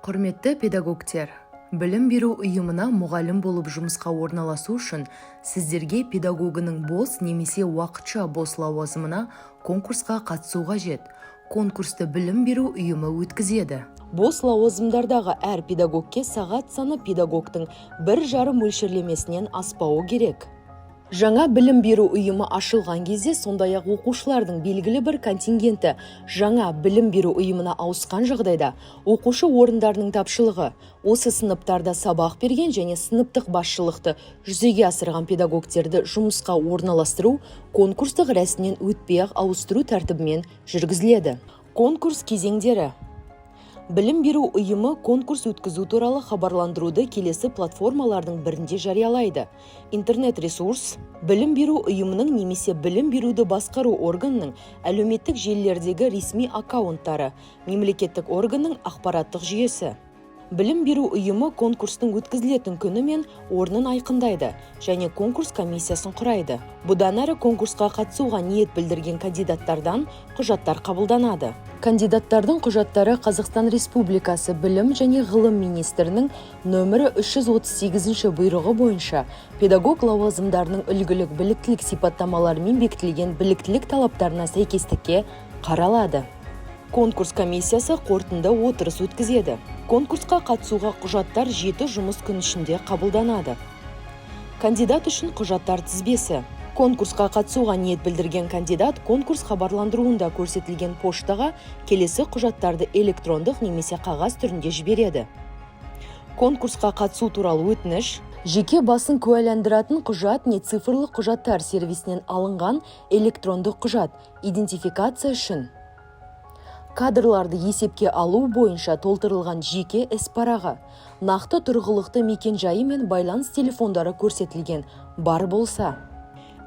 Құрметті педагогтер, білім беру ұйымына мұғалім болып жұмысқа орналасу үшін сіздерге педагогының бос немесе уақытша бос лауазымына конкурсқа қатысу қажет. Конкурсты білім беру ұйымы өткізеді. Бос лауазымдардағы әр педагогке сағат саны педагогтың 1,5 мөлшерлемесінен аспауы керек. Жаңа білім беру ұйымы ашылған кезде сондай-ақ оқушылардың белгілі бір контингенті жаңа білім беру ұйымына ауысқан жағдайда оқушы орындарының тапшылығы, осы сыныптарда сабақ берген және сыныптық басшылықты жүзеге асырған педагогтерді жұмысқа орналастыру конкурстық рәсімнен өтпей-ақ ауыстыру тәртібімен жүргізіледі. Конкурс кезеңдері. Білім беру ұйымы конкурс өткізу туралы хабарландыруды келесі платформалардың бірінде жариялайды. Интернет-ресурс, білім беру ұйымының немесе білім беруді басқару органының әлеуметтік желілердегі ресми аккаунттары, мемлекеттік органның ақпараттық жүйесі. Білім беру ұйымы конкурстың өткізілетін күні мен орнын айқындайды және конкурс комиссиясын құрайды. Бұдан әрі конкурсқа қатысуға ниет білдірген кандидаттардан құжаттар қабылданады. Кандидаттардың құжаттары Қазақстан Республикасы Білім және Ғылым министрінің нөмірі 338 бұйрығы бойынша педагог лауазымдарының үлгілік біліктілік сипаттамаларымен бекітілген біліктілік талаптарына сәйкестікке қаралады. Конкурс комиссиясы қорытынды отырыс өткізеді. Конкурсқа қатысуға құжаттар 7 жұмыс күн ішінде қабылданады. Кандидат үшін құжаттар тізбесі. Конкурсқа қатысуға ниет білдірген кандидат конкурс хабарландыруында көрсетілген поштаға келесі құжаттарды электрондық немесе қағаз түрінде жібереді. Конкурсқа қатысу туралы өтініш, жеке басын куәландыратын құжат не цифрлық құжаттар сервисінен алынған электрондық құжат, идентификация үшін. Кадрларды есепке алу бойынша толтырылған жеке іс-парағы, нақты тұрғылықты мекен-жайы мен байланыс телефондары көрсетілген бар болса.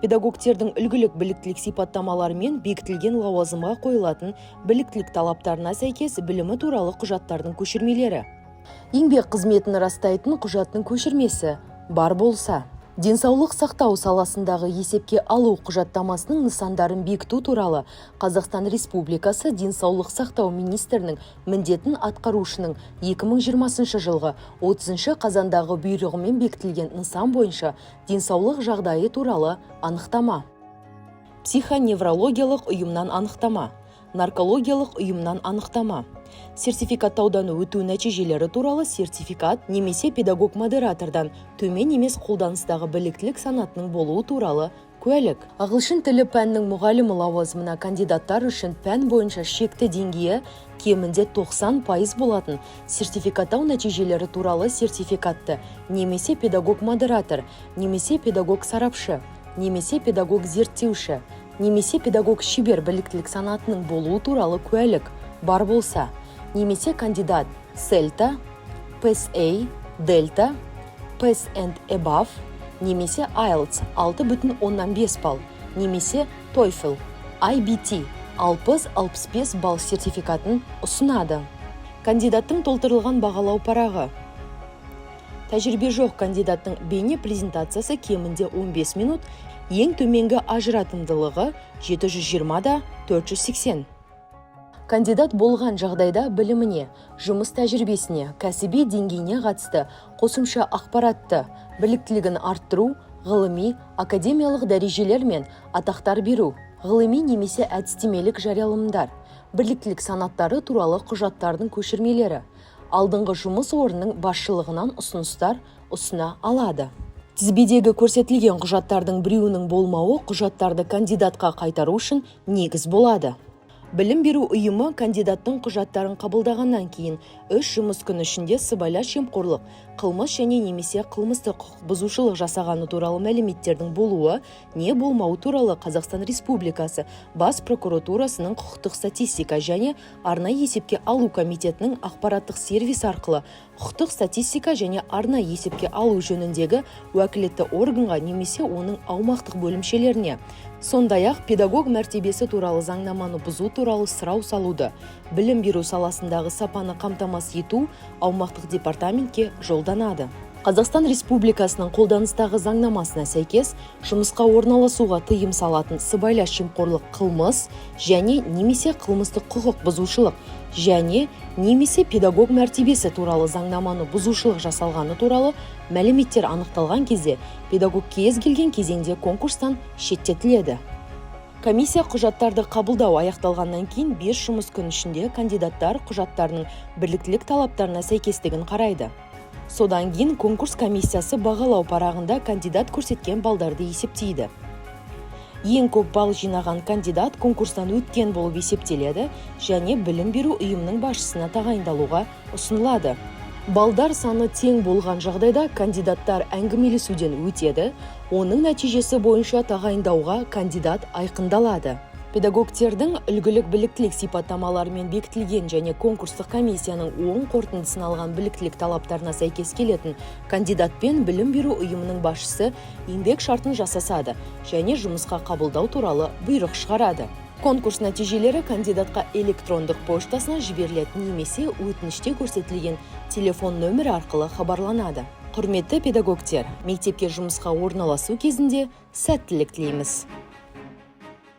Педагогтердің үлгілік біліктілік сипаттамалары мен бекітілген лауазымға қойылатын біліктілік талаптарына сәйкес білімі туралы құжаттардың көшірмелері. Еңбек қызметін растайтын құжаттың көшірмесі бар болса. Денсаулық сақтау саласындағы есепке алу құжаттамасының нысандарын бекіту туралы Қазақстан Республикасы Денсаулық сақтау министрінің міндетін атқарушының 2020 жылғы 30 қазандағы бұйрығымен бекітілген нысан бойынша денсаулық жағдайы туралы анықтама. Психоневрологиялық ұйымнан анықтама. Наркологиялық ұйымнан анықтама. Сертификаттаудан өту нәтижелері туралы сертификат немесе педагог-модератордан төмен емес қолданыстағы біліктілік санатының болуы туралы куәлік. Ағылшын тілі пәнінің мұғалімі лауазымына кандидаттар үшін пән бойынша шекті деңгейі кемінде 90% болатын сертификаттау нәтижелері туралы сертификатты немесе педагог-модератор, немесе педагог-сарапшы, немесе педагог-зерттеуші, немесе педагог-шебер біліктілік санатының болуы туралы куәлік бар болса, немесе кандидат CELTA, PSA, Delta, PAS and Above, немесе IELTS 6,5 балл, немесе TOEFL, IBT 60-65 балл сертификатын ұсынады. Кандидаттың толтырылған бағалау парағы. Тәжірибе жоқ кандидаттың бейне презентациясы кемінде 15 минут, ең төменгі ажыратымдылығы 720-480. Кандидат болған жағдайда біліміне, жұмыс тәжірибесіне, кәсіби деңгейіне қатысты қосымша ақпаратты, біліктілігін арттыру, ғылыми, академиялық дәрежелер мен атақтар беру, ғылыми немесе әдістемелік жариялымдар, біліктілік санаттары туралы құжаттардың көшірмелері, алдыңғы жұмыс орнының басшылығынан ұсыныстар ұсына алады. Тізбедегі көрсетілген құжаттардың біреуінің болмауы құжаттарды кандидатқа қайтару үшін негіз болады. Білім беру ұйымы кандидаттың құжаттарын қабылдағаннан кейін 3 жұмыс күні ішінде сыбайлас жемқорлық, қылмыс және немесе қылмыстық құқық бұзушылық жасағаны туралы мәліметтердің болуы не болмауы туралы Қазақстан Республикасы Бас прокуратурасының құқықтық статистика және арнайы есепке алу комитетінің ақпараттық сервис арқылы құқықтық статистика және арнайы есепке алу жөніндегі уәкілетті органға немесе оның аумақтық бөлімшелеріне, сондай-ақ педагог мәртебесі туралы заңнаманы бұзу туралы сұрау салуды, білім беру саласындағы сапаны қамтамасыз ету аумақтық департаментке жолданады. Қазақстан Республикасының қолданыстағы заңнамасына сәйкес жұмысқа орналасуға тыйым салатын сыбайлас жемқорлық қылмыс және немесе қылмыстық құқық бұзушылық және немесе педагог мәртебесі туралы заңнаманы бұзушылық жасалғаны туралы мәліметтер анықталған кезде педагог кез келген кезеңде конкурстан шеттетіледі. Комиссия құжаттарды қабылдау аяқталғаннан кейін 5 жұмыс күн ішінде кандидаттар құжаттарының бірліктілік талаптарына сәйкестігін қарайды. Содан кейін конкурс комиссиясы бағалау парағында кандидат көрсеткен балдарды есептейді. Ең көп балл жинаған кандидат конкурстан өткен болып есептеледі және білім беру ұйымының басшысына тағайындалуға ұсынылады. Балдар саны тең болған жағдайда кандидаттар әңгімелесуден өтеді, оның нәтижесі бойынша тағайындауға кандидат айқындалады. Педагогтердің үлгілік біліктілік сипаттамаларымен бекітілген және конкурстық комиссияның оң қорытындысын алған біліктілік талаптарына сәйкес келетін кандидатпен білім беру ұйымының басшысы еңбек шартын жасасады және жұмысқа қабылдау туралы бұйрық шығарады. Конкурс нәтижелері кандидатқа электрондық поштасына жіберіледі немесе өтініште көрсетілген телефон нөмірі арқылы хабарланады. Құрметті педагогтер, мектепке жұмысқа орналасу кезінде сәттілік тілейміз.